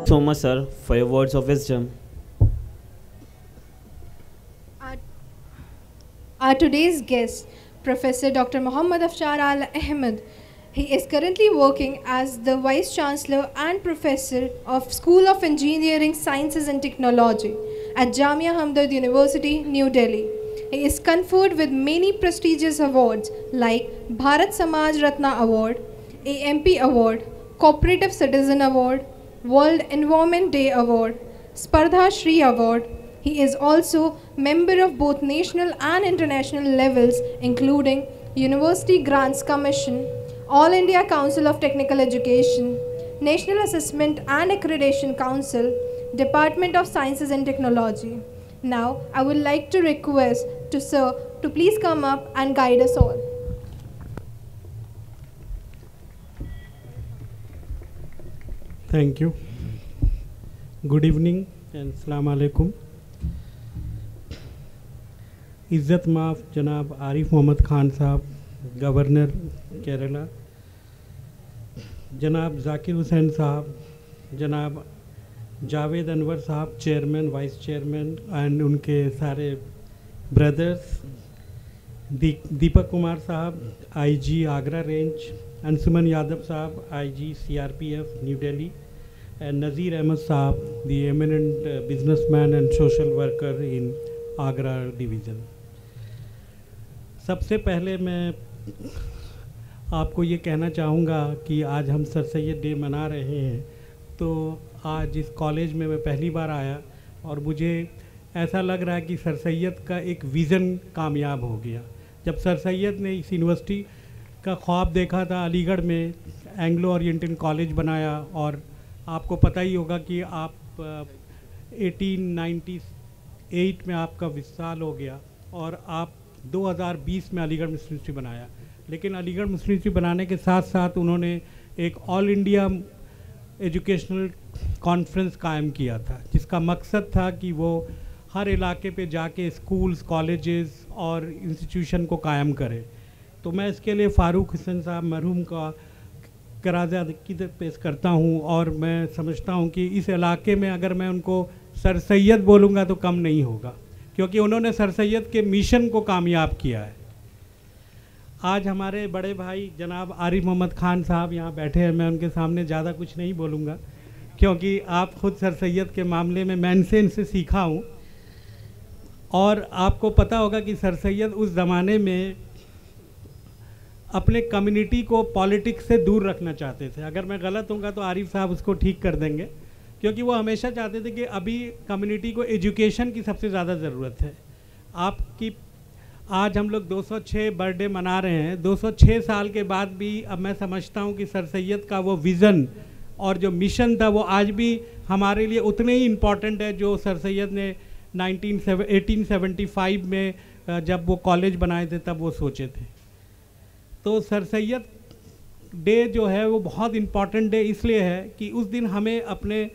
so much, sir, for your words of wisdom. Our today's guest, Professor Dr. Muhammad Afshar Al Ahmed. He is currently working as the Vice Chancellor and Professor of School of Engineering, Sciences and Technology at Jamia Hamdard University, New Delhi. He is conferred with many prestigious awards like Bharat Samaj Ratna Award, AMP Award, Cooperative Citizen Award, World Environment Day Award, Spardha Shri Award. He is also member of both national and international levels, including University Grants Commission, All India Council of Technical Education, National Assessment and Accreditation Council, Department of Sciences and Technology. Now, I would like to request to Sir to please come up and guide us all. Thank you. Good evening and Assalamu alaikum. इज़्ज़त माफ़ जनाब आरिफ मोहम्मद ख़ान साहब, governor Kerala, जनाब जाकिर हुसैन साहब, जनाब जावेद अनवर साहब, chairman, vice chairman and उनके सारे ब्रदर्स, दीपक कुमार साहब, आईजी आगरा रेंज, अंशुमन यादव साहब, IG CRPF new Delhi, and Nazir Ahmed Saab, the eminent businessman and social worker in Agra division. सबसे पहले मैं आपको ये कहना चाहूँगा कि आज हम सर सैयद डे मना रहे हैं, तो आज इस कॉलेज में मैं पहली बार आया और मुझे ऐसा लग रहा है कि सर सैयद का एक विज़न कामयाब हो गया। जब सर सैयद ने इस यूनिवर्सिटी का ख्वाब देखा था, अलीगढ़ में एंग्लो ओरिएंटल कॉलेज बनाया, और आपको पता ही होगा कि आप 1898 में आपका विशाल हो गया और आप 2020 में अलीगढ़ मुस्लिम यूनिवर्सिटी बनाया। लेकिन अलीगढ़ मुस्लिम यूनिवर्सिटी बनाने के साथ साथ उन्होंने एक ऑल इंडिया एजुकेशनल कॉन्फ्रेंस कायम किया था, जिसका मकसद था कि वो हर इलाके पे जाके स्कूल्स, कॉलेजेस और इंस्टीट्यूशन को कायम करे। तो मैं इसके लिए फ़ारूक हुसैन साहब मरहूम का कराजा अकीदत पेश करता हूँ, और मैं समझता हूँ कि इस इलाके में अगर मैं उनको सर सैयद बोलूँगा तो कम नहीं होगा, क्योंकि उन्होंने सर सैयद के मिशन को कामयाब किया है। आज हमारे बड़े भाई जनाब आरिफ मोहम्मद ख़ान साहब यहाँ बैठे हैं, मैं उनके सामने ज़्यादा कुछ नहीं बोलूँगा, क्योंकि आप ख़ुद सर सैयद के मामले में मैं इनसे सीखा हूँ। और आपको पता होगा कि सर सैयद उस ज़माने में अपने कम्युनिटी को पॉलिटिक्स से दूर रखना चाहते थे। अगर मैं गलत होऊंगा तो आरिफ साहब उसको ठीक कर देंगे, क्योंकि वो हमेशा चाहते थे कि अभी कम्युनिटी को एजुकेशन की सबसे ज़्यादा ज़रूरत है। आपकी आज हम लोग 206 बर्थडे मना रहे हैं, 206 साल के बाद भी अब मैं समझता हूँ कि सर सैयद का वो विज़न और जो मिशन था वो आज भी हमारे लिए उतने ही इम्पॉर्टेंट है जो सर सैयद ने 1875 में जब वो कॉलेज बनाए थे तब वो सोचे थे। तो सर सैयद डे जो है वो बहुत इम्पॉर्टेंट डे इसलिए है कि उस दिन हमें अपने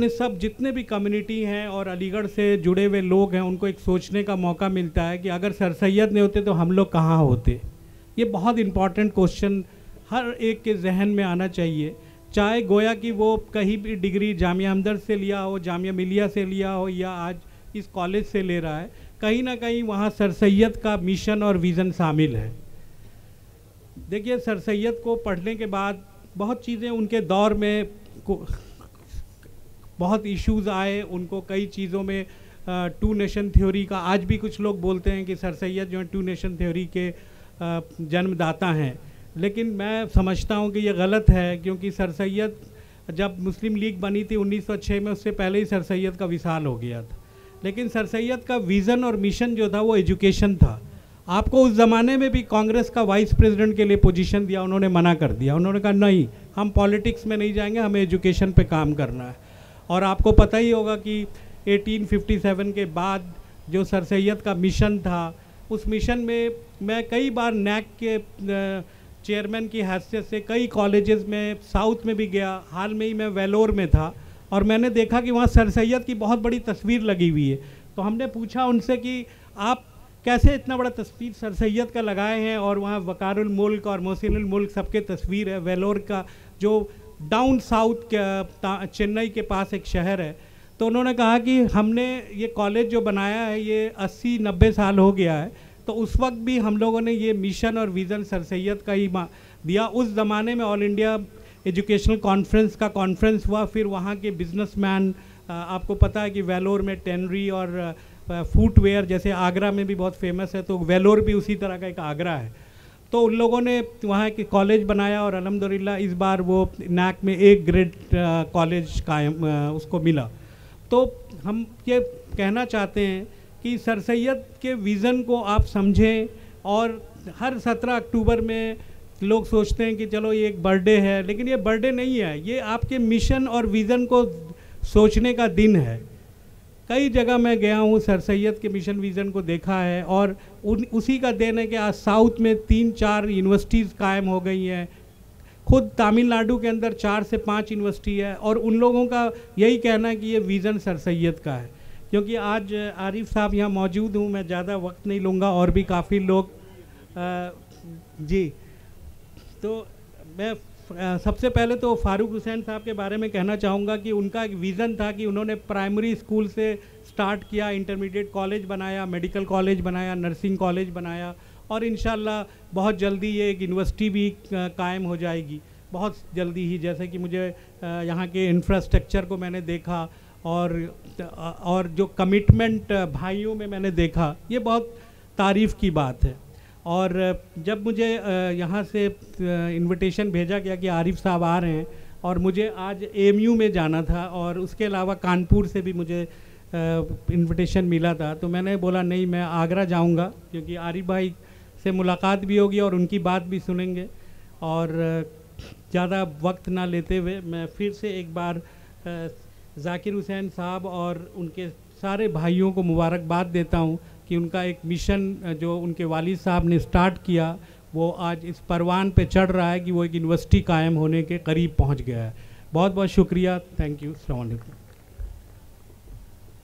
सब जितने भी कम्युनिटी हैं और अलीगढ़ से जुड़े हुए लोग हैं उनको एक सोचने का मौका मिलता है कि अगर सर सैयद नहीं होते तो हम लोग कहाँ होते। ये बहुत इम्पॉर्टेंट क्वेश्चन हर एक के जहन में आना चाहिए, चाहे गोया कि वो कहीं भी डिग्री जामिया हमदर्द से लिया हो, जामिया मिलिया से लिया हो, या आज इस कॉलेज से ले रहा है, कहीं ना कहीं वहाँ सर सैयद का मिशन और विज़न शामिल है। देखिए, सर सैयद को पढ़ने के बाद बहुत चीज़ें उनके दौर में बहुत इश्यूज़ आए, उनको कई चीज़ों में टू नेशन थ्योरी का, आज भी कुछ लोग बोलते हैं कि सर सैयद जो है टू नेशन थ्योरी के जन्मदाता हैं, लेकिन मैं समझता हूँ कि ये गलत है, क्योंकि सर सैयद जब मुस्लिम लीग बनी थी 1906 में, उससे पहले ही सर सैयद का विशाल हो गया था। लेकिन सर सैयद का विज़न और मिशन जो था वो एजुकेशन था। आपको उस ज़माने में भी कांग्रेस का वाइस प्रेसिडेंट के लिए पोजीशन दिया, उन्होंने मना कर दिया, उन्होंने कहा नहीं, हम पॉलिटिक्स में नहीं जाएंगे, हमें एजुकेशन पे काम करना है। और आपको पता ही होगा कि 1857 के बाद जो सर सैयद का मिशन था, उस मिशन में मैं कई बार नैक के चेयरमैन की हैसियत से कई कॉलेजेस में साउथ में भी गया। हाल में ही मैं वेलोर में था और मैंने देखा कि वहाँ सर सैयद की बहुत बड़ी तस्वीर लगी हुई है। तो हमने पूछा उनसे कि आप कैसे इतना बड़ा तस्वीर सर सैयद का लगाए हैं, और वहाँ वकारुल मुल्क और मोहसिनुल मुल्क सबके तस्वीर है। वेलोर का जो डाउन साउथ चेन्नई के पास एक शहर है। तो उन्होंने कहा कि हमने ये कॉलेज जो बनाया है ये 80-90 साल हो गया है, तो उस वक्त भी हम लोगों ने ये मिशन और विज़न सर सैयद का ही दिया। उस ज़माने में ऑल इंडिया एजुकेशनल कॉन्फ्रेंस का कॉन्फ्रेंस हुआ, फिर वहाँ के बिजनेसमैन, आपको पता है कि वेलोर में टेनरी और फुटवेयर जैसे आगरा में भी बहुत फेमस है, तो वेलोर भी उसी तरह का एक आगरा है। तो उन लोगों ने वहाँ के कॉलेज बनाया और अल्हम्दुलिल्लाह इस बार वो नैक में एक ग्रेड कॉलेज कायम उसको मिला। तो हम ये कहना चाहते हैं कि सर सैयद के विज़न को आप समझें, और हर 17 अक्टूबर में लोग सोचते हैं कि चलो ये एक बर्थडे है, लेकिन ये बर्थडे नहीं है, ये आपके मिशन और विज़न को सोचने का दिन है। कई जगह मैं गया हूँ, सर सैयद के मिशन विज़न को देखा है, और उसी का देन है कि आज साउथ में 3-4 यूनिवर्सिटीज़ कायम हो गई हैं। खुद तमिलनाडु के अंदर 4 से 5 यूनिवर्सिटी है, और उन लोगों का यही कहना है कि ये विज़न सर सैयद का है। क्योंकि आज आरिफ साहब यहाँ मौजूद हूँ, मैं ज़्यादा वक्त नहीं लूँगा, और भी काफ़ी लोग जी। तो मैं सबसे पहले तो फारूक हुसैन साहब के बारे में कहना चाहूँगा कि उनका एक विज़न था कि उन्होंने प्राइमरी स्कूल से स्टार्ट किया, इंटरमीडिएट कॉलेज बनाया, मेडिकल कॉलेज बनाया, नर्सिंग कॉलेज बनाया, और इंशाल्लाह बहुत जल्दी ये एक यूनिवर्सिटी भी कायम हो जाएगी, बहुत जल्दी ही। जैसे कि मुझे यहाँ के इंफ्रास्ट्रक्चर को मैंने देखा, और जो कमिटमेंट भाइयों में मैंने देखा, ये बहुत तारीफ़ की बात है। और जब मुझे यहाँ से इनविटेशन भेजा गया कि आरिफ साहब आ रहे हैं, और मुझे आज AMU में जाना था, और उसके अलावा कानपुर से भी मुझे इनविटेशन मिला था, तो मैंने बोला नहीं, मैं आगरा जाऊँगा, क्योंकि आरिफ भाई से मुलाकात भी होगी और उनकी बात भी सुनेंगे। और ज़्यादा वक्त ना लेते हुए मैं फिर से एक बार जाकिर हुसैन साहब और उनके सारे भाइयों को मुबारकबाद देता हूँ कि उनका एक मिशन जो उनके वालिद साहब ने स्टार्ट किया, वो आज इस परवान पे चढ़ रहा है कि वो एक यूनिवर्सिटी कायम होने के करीब पहुँच गया है। बहुत बहुत शुक्रिया, थैंक यू, अस्सलाम वालेकुम।